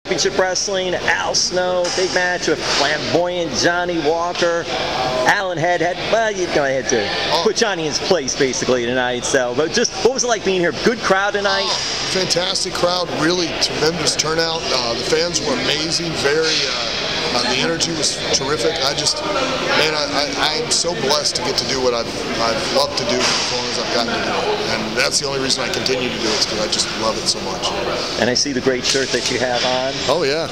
Championship Wrestling, Al Snow, big match with flamboyant Johnny Walker. Alan had well, you know, I had to put Johnny in his place basically tonight. So, but just what was it like being here? Good crowd tonight. Fantastic crowd, really tremendous turnout. The fans were amazing, the energy was terrific. I'm so blessed to get to do what I've loved to do for as long as I've gotten to do it. And that's the only reason I continue to do it, is because I just love it so much. And I see the great shirt that you have on. Oh, yeah.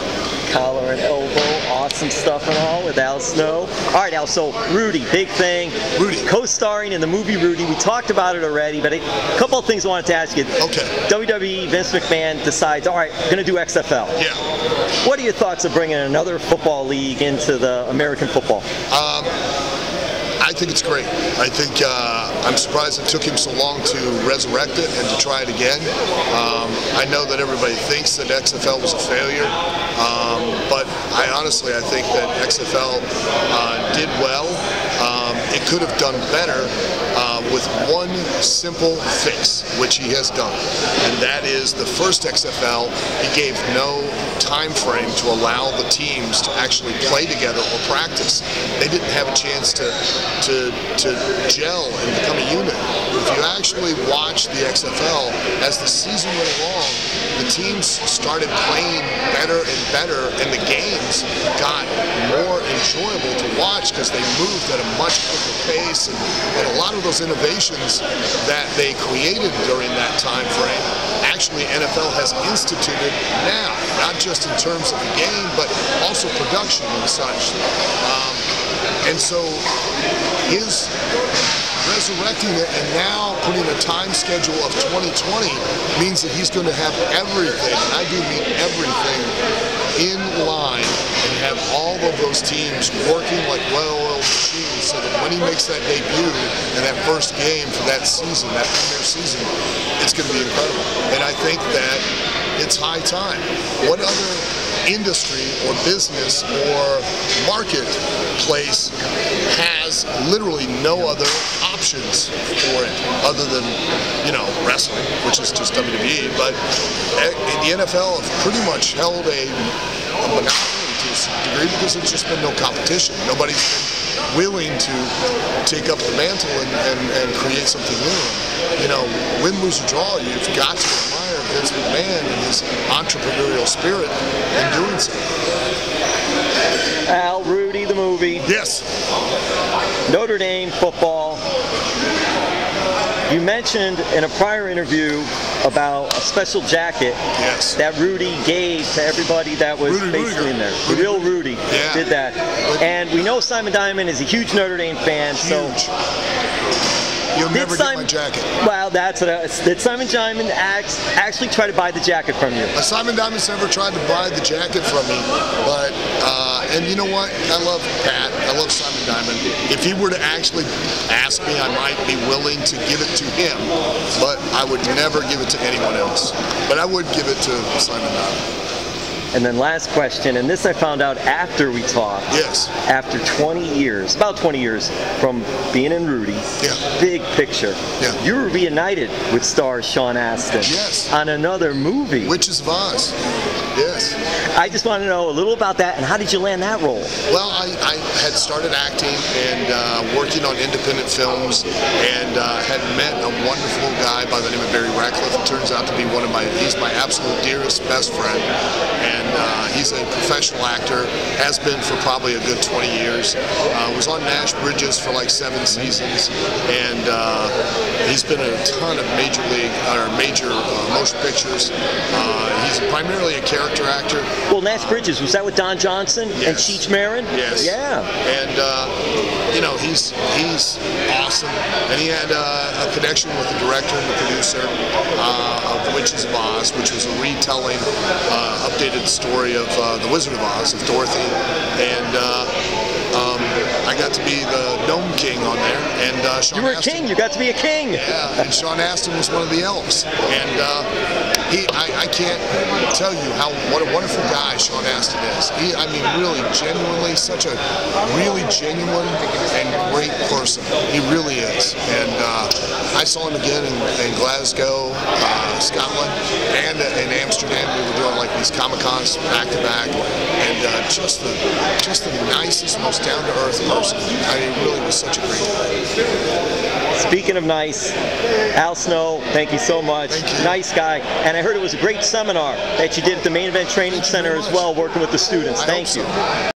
Collar and elbow, awesome stuff and all with Al Snow. All right, Al, so Rudy, big thing. Rudy. Co-starring in the movie Rudy. We talked about it already, but a couple of things I wanted to ask you. Okay. WWE, Vince McMahon decides, all right, going to do XFL. Yeah. What are your thoughts of bringing another football league into the American football? I think it's great. I think I'm surprised it took him so long to resurrect it and to try it again. I know that everybody thinks that XFL was a failure, but I think that XFL did well. It could have done better with one simple fix, which he has done, and that is the first XFL, he gave no time frame to allow the teams to actually play together or practice. They didn't have a chance to gel and become a unit. If you actually watch the XFL, as the season went along, the teams started playing better and better, and the games got more enjoyable to watch because they moved at a much quicker pace, and a lot of those innovations that they created during that time frame, actually NFL has instituted now, not just in terms of the game, but also production and such. And so his resurrecting it and now putting a time schedule of 2020 means that he's going to have everything, and I do mean everything, in line, and have all of those teams working like well-oiled machines, so that when he makes that debut in that first game for that season, that premier season, it's going to be incredible. And I think that it's high time. What other industry or business or marketplace has literally no other options for it other than, you know, wrestling, which is just WWE? But the NFL have pretty much held a monopoly to a degree because there's just been no competition. Nobody's been willing to take up the mantle and create something new. You know, win, lose, or draw, you've got to admire Vince McMahon and his entrepreneurial spirit in doing so. Al, Rudy, the movie. Yes. Notre Dame football. You mentioned in a prior interview about a special jacket that Rudy gave to everybody that was basically in there. The real Rudy did that. And we know Simon Diamond is a huge Notre Dame fan. Huge. You'll never get my jacket. Well, that's what did Simon Diamond actually try to buy the jacket from you? Simon Diamond's never tried to buy the jacket from me, but, and you know what? I love Pat. I love Simon Diamond. If he were to actually ask me, I might be willing to give it to him, but I would never give it to anyone else. But I would give it to Simon Diamond. And then last question, and this I found out after we talked. Yes. After 20 years, about 20 years from being in Rudy, big picture, you were reunited with star Sean Astin on another movie. Witches of Oz. Yes. I just want to know a little about that, and how did you land that role? Well, I had started acting and working on independent films, and had met a wonderful guy by the name of Barry Ratcliffe. It turns out to be he's my absolute dearest best friend, and he's a professional actor, has been for probably a good 20 years. Was on Nash Bridges for like 7 seasons, and he's been in a ton of major motion pictures. He's primarily a character actor. Well, Nash Bridges, was that with Don Johnson and Cheech Marin? Yes. Yeah. And you know, he's awesome, and he had a connection with the director and the producer of Witches of Oz, which was a retelling, updated story of the Wizard of Oz, of Dorothy, and I got to be the Gnome King on there, and Sean You were a king. You got to be a king. Yeah, and Sean Astin was one of the elves, and I can't tell you what a wonderful guy Sean Astin is. I mean, really, genuinely, such a really genuine and great person. He really is. And I saw him again in Glasgow, Scotland, and in Amsterdam. We were doing like these Comic-Cons back to back, and just the nicest, most down-to-earth person. I mean, he really was such a great guy. Speaking of nice, Al Snow, thank you so much. Thank you. Nice guy. And I heard it was a great seminar that you did at the Main Event Training Center as well, working with the students. Thank you.